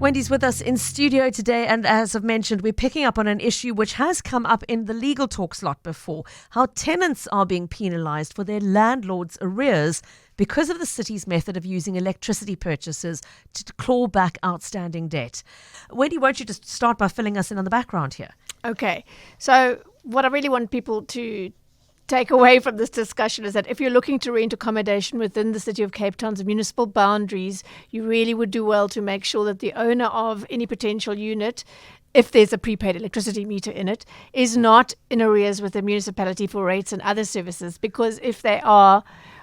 Wendy's with us in studio today, and as I've mentioned, we're picking up on an issue which has come up in the legal talk slot before, how tenants are being penalised for their landlord's arrears because of the city's method of using electricity purchases to claw back outstanding debt. Wendy, won't you just start by filling us in on the background here? Okay, so what I really want people to take away from this discussion is that if you're looking to rent accommodation within the City of Cape Town's municipal boundaries, you really would do well to make sure that the owner of any potential unit, if there's a prepaid electricity meter in it, is not in arrears with the municipality for rates and other services, because if they are,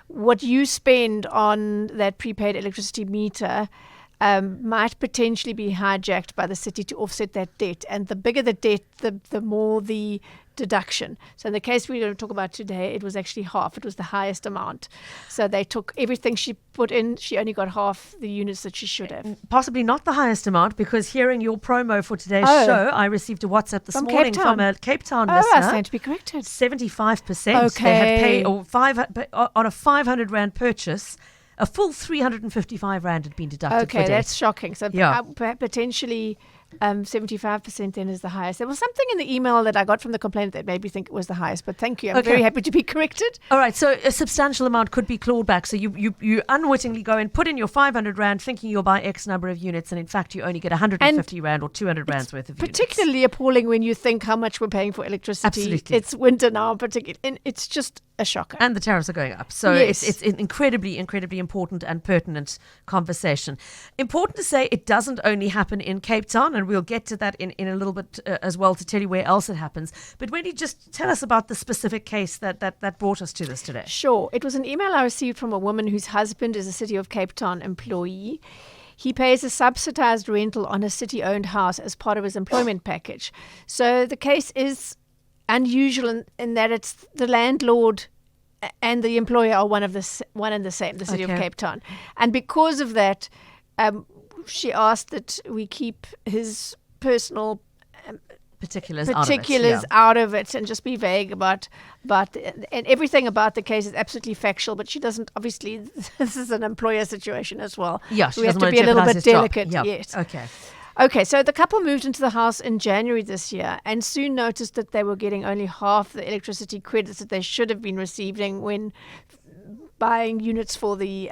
what you spend on that prepaid electricity meter might potentially be hijacked by the city to offset that debt. And the bigger the debt, the more the deduction. So in the case we're going to talk about today, it was actually half. It was the highest amount. So they took everything she put in. She only got half the units that she should have. Possibly not the highest amount, because hearing your promo for today's show, I received a WhatsApp this morning from a Cape Town listener. I stand to be corrected. 75%. Okay. They had paid on a 500 Rand purchase. A full 355 Rand had been deducted. Okay, that's shocking. So yeah. Potentially 75% then is the highest. There was something in the email that I got from the complainant that made me think it was the highest, but thank you. I'm very happy to be corrected. All right, so a substantial amount could be clawed back. So you unwittingly go and put in your 500 Rand thinking you'll buy X number of units, and in fact you only get 150 Rand or 200 Rands worth of units. Particularly appalling when you think how much we're paying for electricity. Absolutely. It's winter now, and it's just a shocker. And the tariffs are going up. So yes. It's an incredibly important and pertinent conversation. Important to say, it doesn't only happen in Cape Town, and we'll get to that in a little bit as well to tell you where else it happens. But Wendy, just tell us about the specific case that brought us to this today. Sure. It was an email I received from a woman whose husband is a City of Cape Town employee. He pays a subsidized rental on a city-owned house as part of his employment package. So the case is unusual in that it's the landlord and the employer are one and the same, the City of Cape Town. And because of that, she asked that we keep his personal particulars out of it and just be vague about and everything about the case is absolutely factual, but she doesn't, obviously this is an employer situation as well. Yeah, so we have to be a little bit delicate. Yes. Okay, so the couple moved into the house in January this year and soon noticed that they were getting only half the electricity credits that they should have been receiving when buying units for the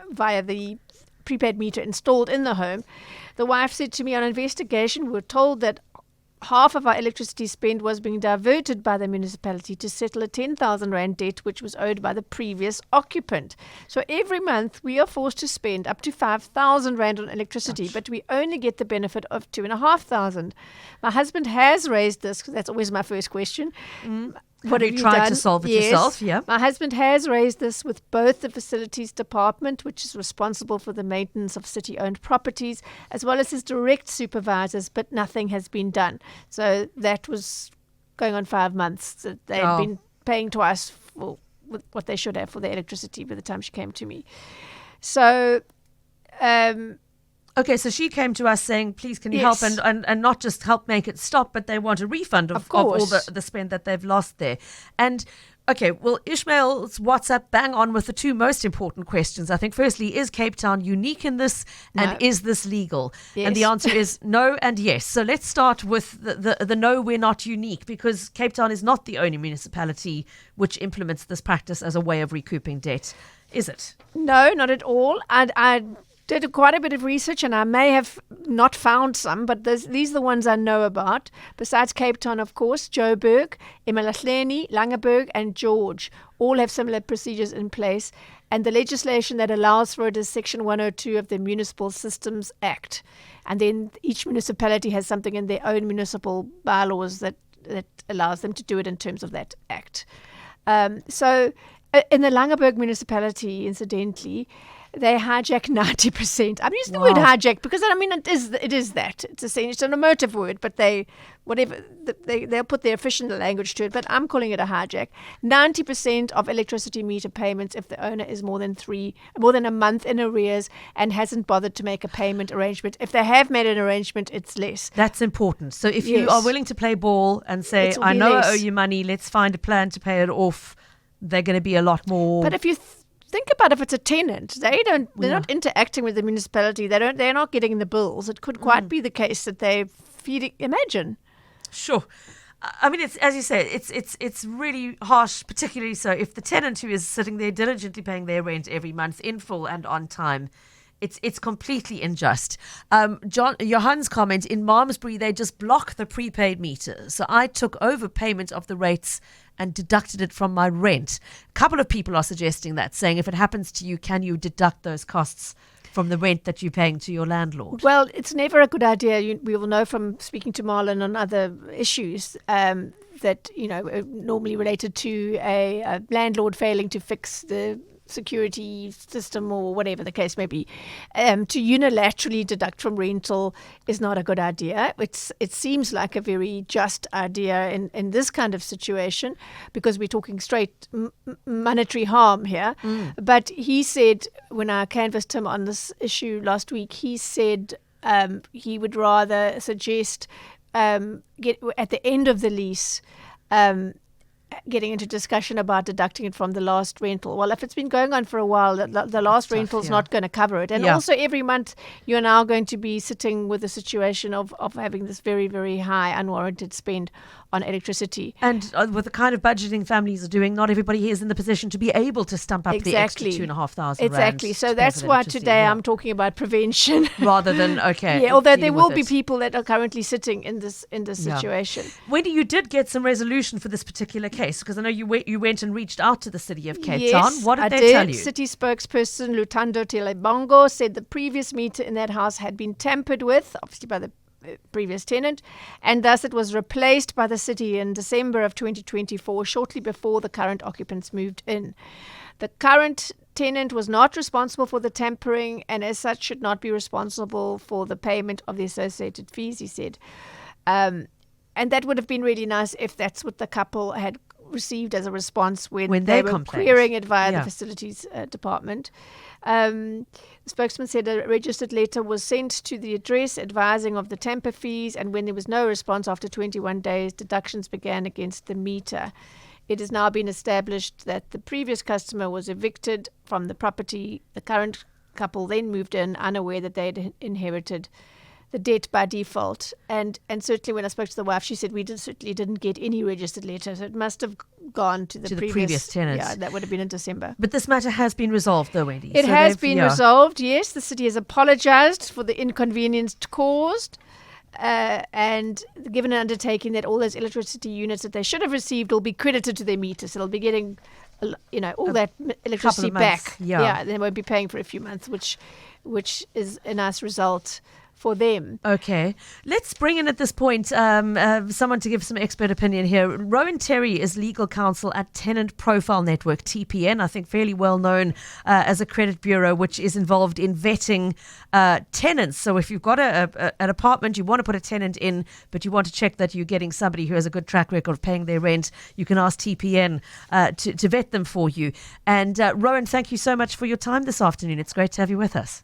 via the prepaid meter installed in the home. The wife said to me, on investigation, we were told that half of our electricity spend was being diverted by the municipality to settle a 10,000 Rand debt which was owed by the previous occupant. So every month we are forced to spend up to 5,000 Rand on electricity, but we only get the benefit of 2,500. My husband has raised this, because that's always my first question. What have you tried to solve it yourself? Yeah. My husband has raised this with both the facilities department, which is responsible for the maintenance of city-owned properties, as well as his direct supervisors, but nothing has been done. So that was going on 5 months. So they had been paying twice for what they should have for their electricity by the time she came to me. So okay, so she came to us saying, please, can you help, and not just help make it stop, but they want a refund of all the spend that they've lost there. And, okay, well, Ishmael's WhatsApp bang on with the two most important questions. I think, firstly, is Cape Town unique in this, and is this legal? Yes. And the answer is no and yes. So let's start with the no, we're not unique, because Cape Town is not the only municipality which implements this practice as a way of recouping debt, is it? No, not at all. I did quite a bit of research, and I may have not found some, but these are the ones I know about. Besides Cape Town, of course, Joburg, Emalahleni, Langeberg, and George all have similar procedures in place. And the legislation that allows for it is Section 102 of the Municipal Systems Act. And then each municipality has something in their own municipal bylaws that allows them to do it in terms of that act. So in the Langeberg municipality, incidentally, they hijack 90%. I'm using the word hijack because it is that. It's an emotive word, but they'll put their official language to it. But I'm calling it a hijack. 90% of electricity meter payments, if the owner is more than a month in arrears and hasn't bothered to make a payment arrangement. If they have made an arrangement, it's less. That's important. So if you are willing to play ball and say, I know I owe you money, let's find a plan to pay it off, they're going to be a lot more. But if you think about if it's a tenant, they're not interacting with the municipality. They're not getting the bills. It could quite be the case that they're feeding. Imagine. Sure. I mean, it's, as you say, it's really harsh, particularly so if the tenant who is sitting there diligently paying their rent every month in full and on time, it's completely unjust. Johan's comment, in Malmesbury, they just block the prepaid meter. So I took over payment of the rates and deducted it from my rent. A couple of people are suggesting that, saying if it happens to you, can you deduct those costs from the rent that you're paying to your landlord? Well, it's never a good idea. We will know from speaking to Marlon on other issues that, normally related to a landlord failing to fix the security system or whatever the case may be, to unilaterally deduct from rental is not a good idea. It seems like a very just idea in this kind of situation because we're talking straight monetary harm here. But he said, when I canvassed him on this issue last week, he said he would rather suggest get at the end of the lease getting into discussion about deducting it from the last rental. Well, if it's been going on for a while, the last rental is not going to cover it. And also every month you're now going to be sitting with a situation of having this very, very high unwarranted spend on electricity. And with the kind of budgeting families are doing, not everybody is in the position to be able to stump up the extra 2,500 Exactly. So that's why today I'm talking about prevention. Rather than, although there will be people that are currently sitting in this situation. Wendy, you did get some resolution for this particular case, because I know you went and reached out to the city of Cape Town. What did they tell you? City spokesperson Lutando Telebongo said the previous meter in that house had been tampered with, obviously by the previous tenant, and thus it was replaced by the city in December of 2024, shortly before the current occupants moved in. The current tenant was not responsible for the tampering and as such should not be responsible for the payment of the associated fees, he said. And that would have been really nice if that's what the couple had received as a response when they were querying it via the facilities department. The spokesman said a registered letter was sent to the address advising of the tamper fees, and when there was no response after 21 days, deductions began against the meter. It has now been established that the previous customer was evicted from the property. The current couple then moved in unaware that they had inherited the debt by default. And certainly when I spoke to the wife, she said we certainly didn't get any registered letter. So it must have gone to the previous tenant. Yeah, that would have been in December. But this matter has been resolved though, Wendy. It has been resolved, yes. The city has apologized for the inconvenience caused and given an undertaking that all those electricity units that they should have received will be credited to their meter. So they'll be getting all that electricity back. Yeah, they won't be paying for a few months, which is a nice result for them. Okay. Let's bring in at this point someone to give some expert opinion here. Rowan Terry is legal counsel at Tenant Profile Network, TPN, I think fairly well known as a credit bureau which is involved in vetting tenants. So if you've got an apartment, you want to put a tenant in, but you want to check that you're getting somebody who has a good track record of paying their rent, you can ask TPN to vet them for you. And Rowan, thank you so much for your time this afternoon. It's great to have you with us.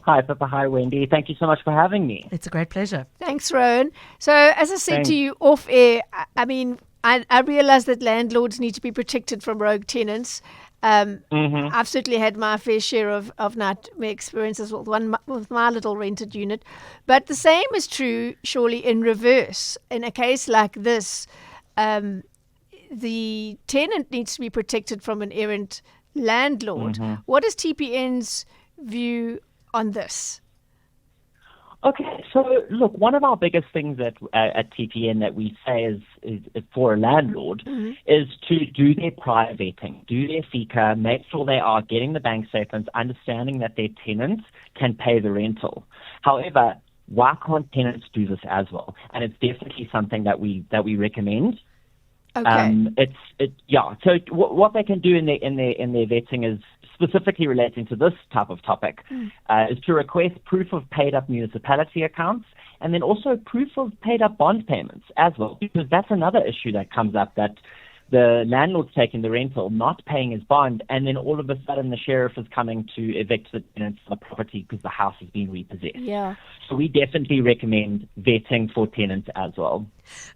Hi, Pippa. Hi, Wendy. Thank you so much for having me. It's a great pleasure. Thanks, Rowan. So, as I said to you off air, I mean, I realize that landlords need to be protected from rogue tenants. I've certainly had my fair share of nightmare experiences with my little rented unit. But the same is true, surely, in reverse. In a case like this, the tenant needs to be protected from an errant landlord. What is TPN's view on this? Okay, so look, one of our biggest things at TPN that we say is for a landlord is to do their prior vetting, do their FICA, make sure they are getting the bank statements, understanding that their tenants can pay the rental. However, why can't tenants do this as well? And it's definitely something that we recommend. Okay. So what they can do in their vetting is specifically relating to this type of topic is to request proof of paid up municipality accounts and then also proof of paid up bond payments as well, because that's another issue that comes up, that the landlord's taking the rental, not paying his bond, and then all of a sudden the sheriff is coming to evict the tenants from the property because the house has been repossessed. Yeah. So we definitely recommend vetting for tenants as well.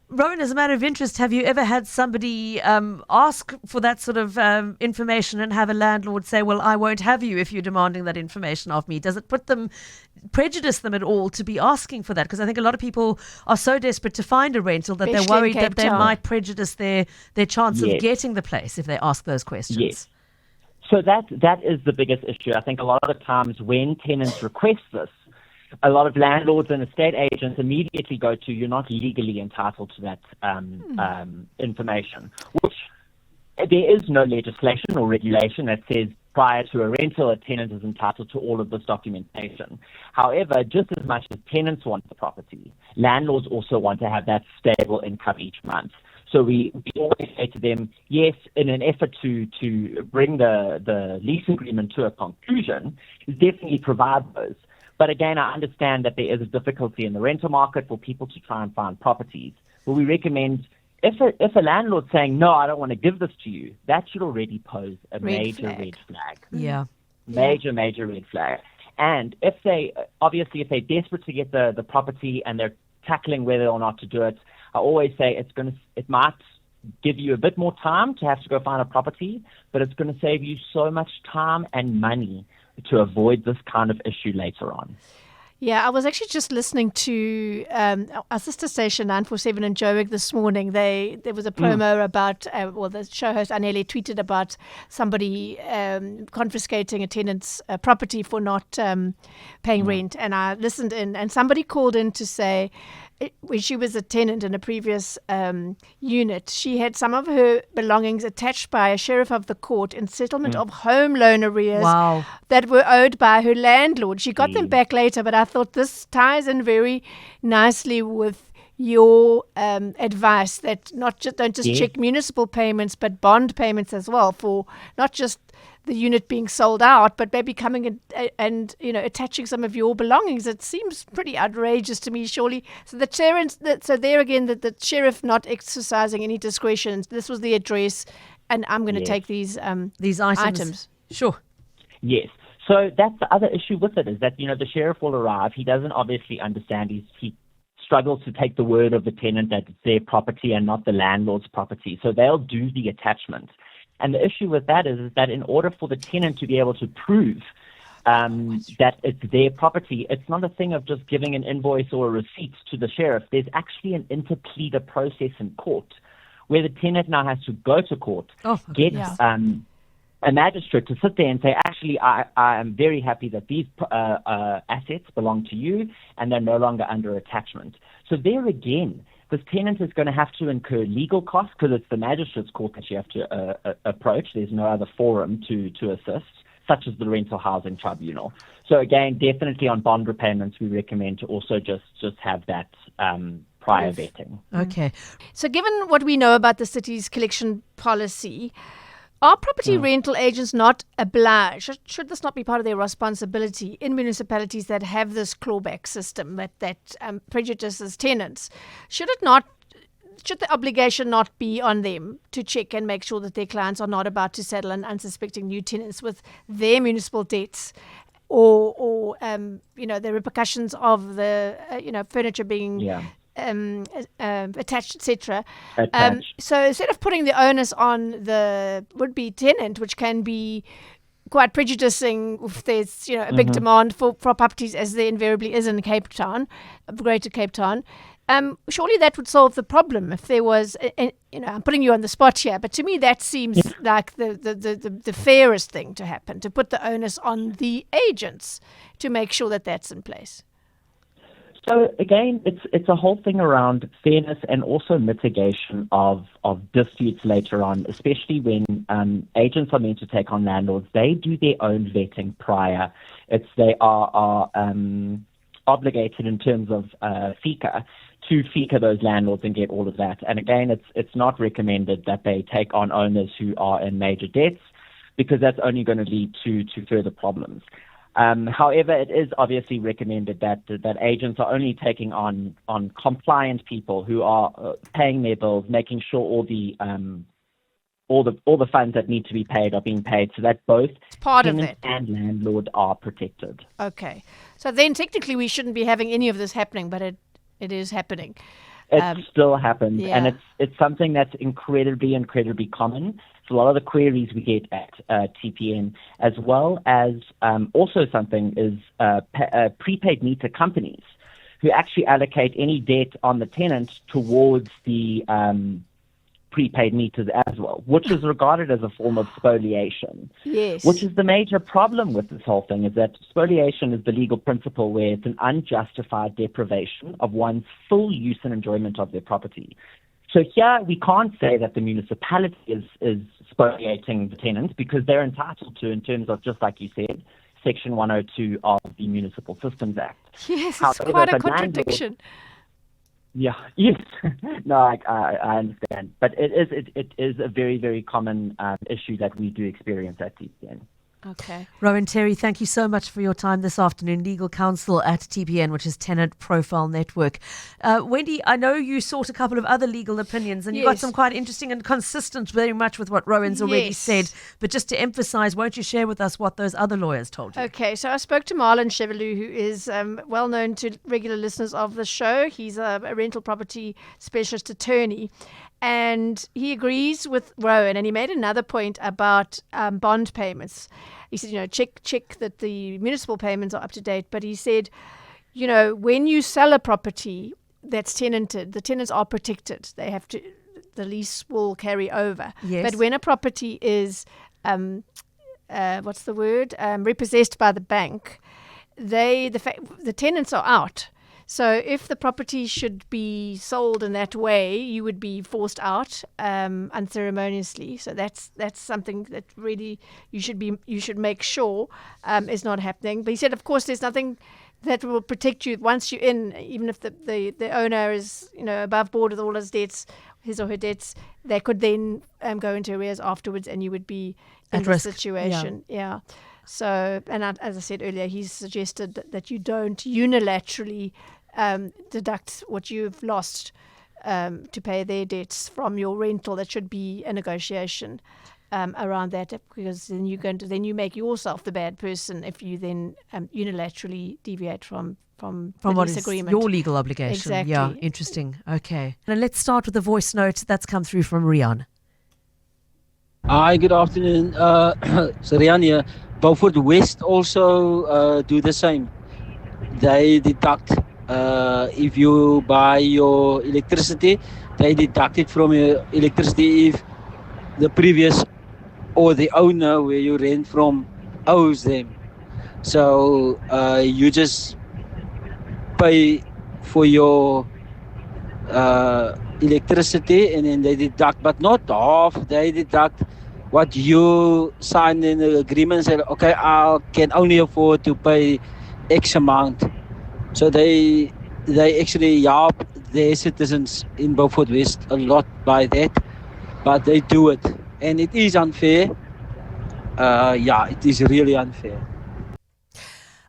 Rowan, as a matter of interest, have you ever had somebody ask for that sort of information and have a landlord say, well, I won't have you if you're demanding that information of me? Does it prejudice them at all to be asking for that? Because I think a lot of people are so desperate to find a rental that Especially they're worried in that they Cape Town. might prejudice their chance of Yes. getting the place if they ask those questions. Yes. So that is the biggest issue. I think a lot of the times when tenants request this, a lot of landlords and estate agents immediately go to, you're not legally entitled to that information, which there is no legislation or regulation that says prior to a rental, a tenant is entitled to all of this documentation. However, just as much as tenants want the property, landlords also want to have that stable income each month. So we always say to them, yes, in an effort to bring the lease agreement to a conclusion, definitely provide those. But again, I understand that there is a difficulty in the rental market for people to try and find properties. But we recommend, if a landlord's saying, no, I don't want to give this to you, that should already pose a major red flag. Yeah. Major red flag. And if they're desperate to get the property and they're tackling whether or not to do it, I always say it might give you a bit more time to have to go find a property, but it's going to save you so much time and money to avoid this kind of issue later on. Yeah, I was actually just listening to our sister station 947 in Joburg this morning. There was a promo about, the show host Anele tweeted about somebody confiscating a tenant's property for not paying rent. And I listened in, and somebody called in to say, when she was a tenant in a previous unit, she had some of her belongings attached by a sheriff of the court in settlement of home loan arrears that were owed by her landlord. She got them back later, but I thought this ties in very nicely with your advice that don't just check municipal payments, but bond payments as well, for not just the unit being sold out, but maybe coming and attaching some of your belongings. It seems pretty outrageous to me, surely. So the sheriff not exercising any discretion. This was the address, and I'm going to take these items. Sure. Yes. So that's the other issue with it, is that the sheriff will arrive. He doesn't obviously understand. He struggles to take the word of the tenant that it's their property and not the landlord's property. So they'll do the attachment. And the issue with that is that in order for the tenant to be able to prove that it's their property, it's not a thing of just giving an invoice or a receipt to the sheriff. There's actually an interpleader process in court where the tenant now has to go to court, get a magistrate to sit there and say, actually, I am very happy that these assets belong to you and they're no longer under attachment. So there again, this tenant is going to have to incur legal costs because it's the magistrate's court that you have to approach. There's no other forum to assist, such as the Rental Housing Tribunal. So again, definitely on bond repayments, we recommend to also just have that prior vetting. Okay. So given what we know about the city's collection policy, are property rental agents not obliged? Should this not be part of their responsibility in municipalities that have this clawback system that prejudices tenants? Should the obligation not be on them to check and make sure that their clients are not about to saddle an unsuspecting new tenants with their municipal debts, or the repercussions of the furniture being attached, etc. So instead of putting the onus on the would-be tenant, which can be quite prejudicing if there's a big demand for properties, as there invariably is in Cape Town, Greater Cape Town, surely that would solve the problem if there was. I'm putting you on the spot here, but to me that seems like the fairest thing to happen, to put the onus on the agents to make sure that that's in place. So again, it's a whole thing around fairness and also mitigation of disputes later on, especially when agents are meant to take on landlords. They do their own vetting prior. They are obligated in terms of FICA to FICA those landlords and get all of that. And again, it's not recommended that they take on owners who are in major debts, because that's only going to lead to further problems. However, it is obviously recommended that agents are only taking on compliant people who are paying their bills, making sure all the all the funds that need to be paid are being paid, so that both part of tenant that. and landlord are protected. Okay. So then technically we shouldn't be having any of this happening, but it is happening. It still happens, yeah. and it's something that's incredibly common. It's a lot of the queries we get at TPN, as well as also something is prepaid meter companies who actually allocate any debt on the tenant towards the prepaid meters as well, which is regarded as a form of spoliation. Yes. Which is the major problem with this whole thing, is that spoliation is the legal principle where it's an unjustified deprivation of one's full use and enjoyment of their property. So here we can't say that the municipality is spoliating the tenants, because they're entitled to, in terms of, just like you said, Section 102 of the Municipal Systems Act. Yes, However, it's quite a if a landlord- contradiction. Yeah. Yes. No, I understand, but it is a very, very common issue that we do experience at TPN. Okay. Rowan Terry, thank you so much for your time this afternoon. Legal counsel at TPN, which is Tenant Profile Network. Wendy, I know you sought a couple of other legal opinions, and you got Yes. some quite interesting and consistent, very much with what Rowan's already Yes. said. But just to emphasize, won't you share with us what those other lawyers told you? Okay, so I spoke to Marlon Chevelu, who is well known to regular listeners of the show. He's a rental property specialist attorney, and he agrees with Rowan. And he made another point about bond payments. He said, check that the municipal payments are up to date. But he said, when you sell a property that's tenanted, the tenants are protected. They have to, the lease will carry over. Yes. But when a property is repossessed by the bank, the tenants are out. So if the property should be sold in that way, you would be forced out unceremoniously. So that's something that really you should make sure is not happening. But he said, of course, there's nothing that will protect you once you're in, even if the owner is above board with all his or her debts. They could then go into arrears afterwards, and you would be in At this risk. situation. Yeah. So, and as I said earlier, he's suggested that you don't unilaterally deduct what you've lost to pay their debts from your rental. That should be a negotiation around that, because then you make yourself the bad person if you then unilaterally deviate from the what lease is agreement. your legal obligation. Exactly. Yeah, interesting. Okay. And let's start with a voice note that's come through from Rian. Hi, good afternoon. So Rian here. Beaufort West also do the same. They deduct, if you buy your electricity, they deduct it from your electricity if the previous or the owner where you rent from owes them. So you just pay for your electricity, and then they deduct, but not half. They deduct what you signed in the agreement. Said, okay, I can only afford to pay X amount. So they actually help their citizens in Beaufort West a lot by that, but they do it, and it is unfair. It is really unfair.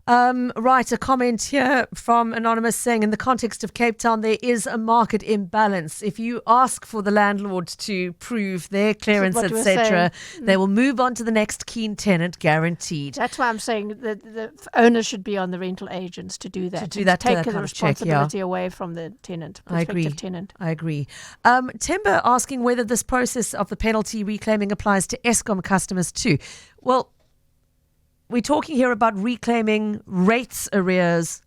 Right, a comment here from Anonymous saying, in the context of Cape Town, there is a market imbalance. If you ask for the landlord to prove their clearance, etc., they will move on to the next keen tenant, guaranteed. That's why I'm saying that the owner should be on the rental agents to do that. To do that, take that the kind of check, responsibility away from the tenant, prospective tenant. I agree. Timber asking whether this process of the penalty reclaiming applies to Eskom customers too. Well, we're talking here about reclaiming rates arrears,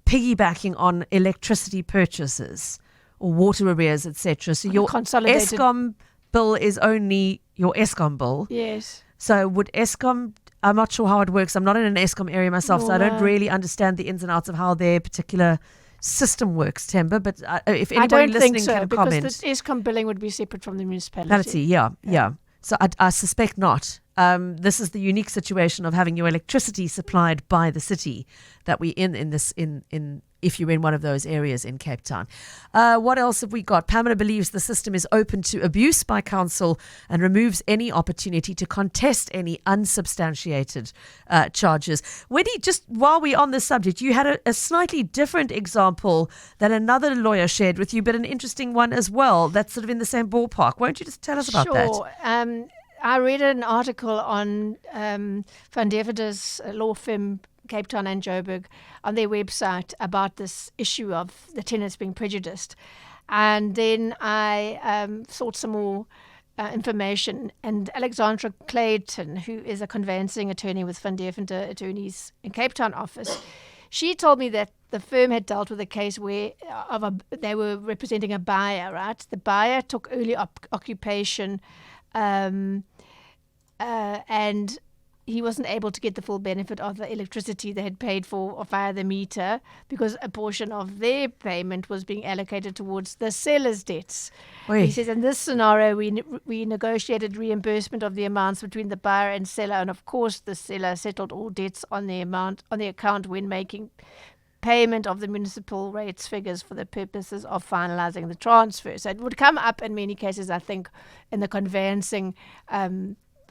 piggybacking on electricity purchases or water arrears, etc. So your consolidated Eskom bill is only your Eskom bill. Yes. So would Eskom, I'm not sure how it works. I'm not in an Eskom area myself, so I don't really understand the ins and outs of how their particular system works, Timber. But if anybody listening can comment. Because the Eskom billing would be separate from the municipality. Yeah. So I suspect not. This is the unique situation of having your electricity supplied by the city that we're in if you're in one of those areas in Cape Town. What else have we got? Pamela believes the system is open to abuse by council and removes any opportunity to contest any unsubstantiated charges. Wendy, just while we're on this subject, you had a slightly different example that another lawyer shared with you, but an interesting one as well that's sort of in the same ballpark. Won't you just tell us about that? Sure. I read an article on Van Deventer's law firm, Cape Town and Joburg, on their website about this issue of the tenants being prejudiced. And then I sought some more information. And Alexandra Clayton, who is a conveyancing attorney with Van Deventer Attorneys in Cape Town office, she told me that the firm had dealt with a case where they were representing a buyer, right? The buyer took early occupation and he wasn't able to get the full benefit of the electricity they had paid for via the meter because a portion of their payment was being allocated towards the seller's debts. Oy. He says, in this scenario, we negotiated reimbursement of the amounts between the buyer and seller, and of course the seller settled all debts on the account when making payment of the municipal rates figures for the purposes of finalizing the transfer. So it would come up in many cases, I think, in the conveyancing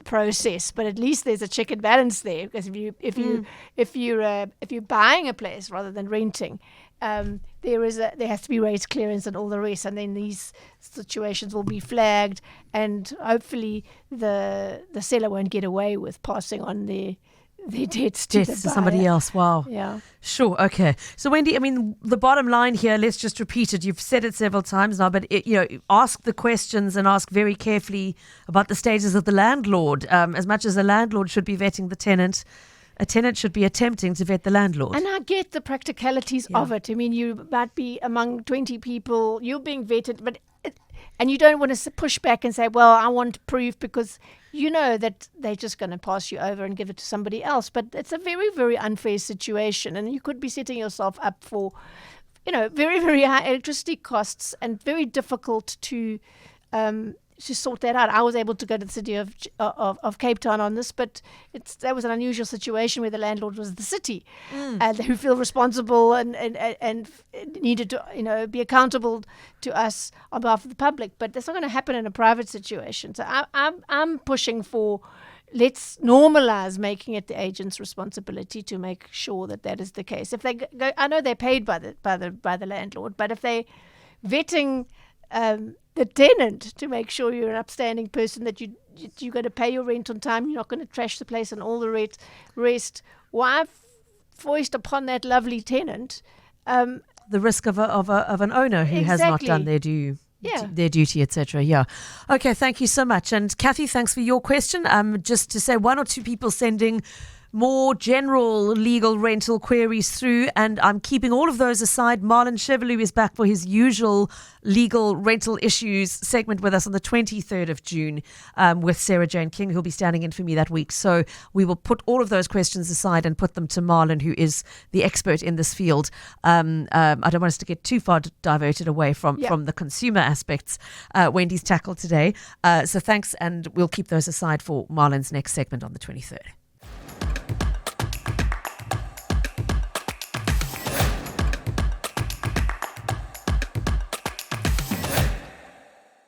process, but at least there's a check and balance there, because if you're buying a place rather than renting, there has to be rates clearance and all the rest, and then these situations will be flagged, and hopefully the seller won't get away with passing on their debts to somebody else. Wow. Yeah. Sure. Okay. So Wendy, I mean, the bottom line here, let's just repeat it. You've said it several times now, but ask the questions and ask very carefully about the status of the landlord. As much as the landlord should be vetting the tenant, a tenant should be attempting to vet the landlord. And I get the practicalities of it. I mean, you might be among 20 people, you're being vetted, and you don't want to push back and say, well, I want proof, because you know that they're just going to pass you over and give it to somebody else. But it's a very, very unfair situation, and you could be setting yourself up for, very, very high electricity costs, and very difficult to sort that out. I was able to go to the city of Cape Town on this, but that was an unusual situation where the landlord was the city, and who feel responsible and needed to be accountable to us on behalf of the public. But that's not going to happen in a private situation. So I'm pushing for, let's normalize making it the agent's responsibility to make sure that is the case. If they go, I know they're paid by the landlord, but if they vetting the tenant to make sure you're an upstanding person, that you're going to pay your rent on time, you're not going to trash the place and all the rest. Why foist upon that lovely tenant the risk of an owner who has not done their duty, etc. Yeah. Okay, thank you so much. And Kathy, thanks for your question. Just to say, one or two people sending more general legal rental queries through, and I'm keeping all of those aside. Marlon Chevalier is back for his usual legal rental issues segment with us on the 23rd of June with Sarah Jane King, who'll be standing in for me that week. So we will put all of those questions aside and put them to Marlon, who is the expert in this field. I don't want us to get too far diverted away from the consumer aspects Wendy's tackled today. So thanks, and we'll keep those aside for Marlon's next segment on the 23rd.